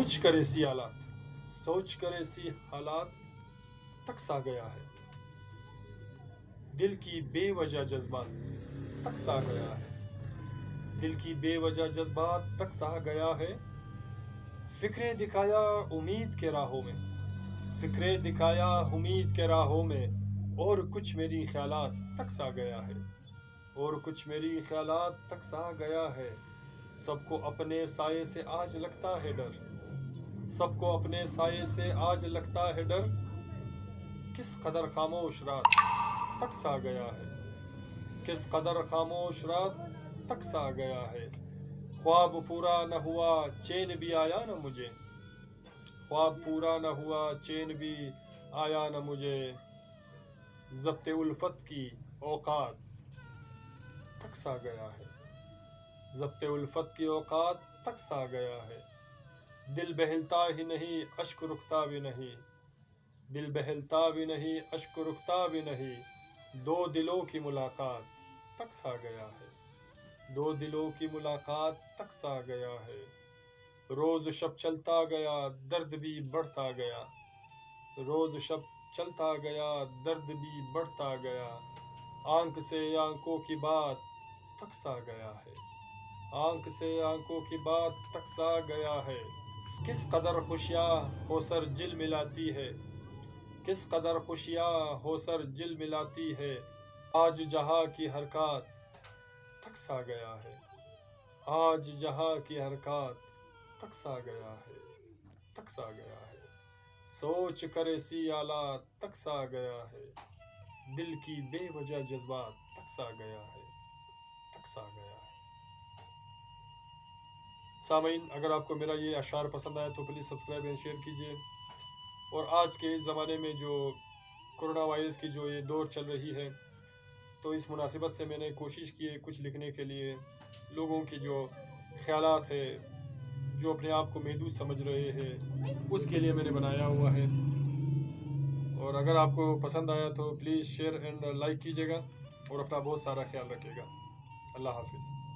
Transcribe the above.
सोच कर ऐसी हालात तक सा गया है, दिल की बेवजह जज्बात तक सा गया है, दिल की बेवजह जज्बात तक सा गया है। फिक्रे दिखाया उम्मीद के राहों में, फिक्रे दिखाया उम्मीद के राहों में, और कुछ मेरी ख्यालात तक सा गया है, और कुछ मेरी ख्यालात तक सा गया है। सबको अपने साये से आज लगता है डर, सबको अपने साये से आज लगता है डर। किस कदर खामोश रात तक सा गया है, किस कदर खामोश रात तक सा गया है। ख्वाब पूरा न हुआ चैन भी आया न मुझे, ख्वाब पूरा न हुआ चैन भी आया न मुझे। ज़ब्ते उल्फत की औकात तक सा गया है, ज़ब्ते उल्फत की औकात तक सा गया है। दिल बहलता ही नहीं अश्क रुकता भी नहीं, दिल बहलता भी नहीं अश्क रुकता भी नहीं। दो दिलों की मुलाकात तक सा गया है, दो दिलों की मुलाकात तक सा गया है। रोज़ शब चलता गया दर्द भी बढ़ता गया, रोज़ शब चलता गया दर्द भी बढ़ता गया। आंख से आंखों की बात तक सा गया है, आंख से आंखों की बात तक सा गया है। किस कदर खुशियाँ हो सर जिल मिलाती है, किस कदर खुशियाँ हो सर जिल मिलाती है। आज जहाँ की हरकत तक सा गया है, आज जहाँ की हरकत तक सा गया है, तक सा गया है। सोच कर ऐसी हालात तक सा गया है, दिल की बेवजह जज्बात तक सा गया है, तक सा गया है। सामीन, अगर आपको मेरा ये अशार पसंद आया तो प्लीज़ सब्सक्राइब एंड शेयर कीजिए। और आज के इस ज़माने में जो कोरोना वायरस की जो ये दौर चल रही है, तो इस मुनासिबत से मैंने कोशिश की है कुछ लिखने के लिए। लोगों की जो ख्यालात है, जो अपने आप को महदूद समझ रहे हैं, उसके लिए मैंने बनाया हुआ है। और अगर आपको पसंद आया तो प्लीज़ शेयर एंड लाइक कीजिएगा और अपना बहुत सारा ख्याल रखिएगा। अल्लाह हाफिज़।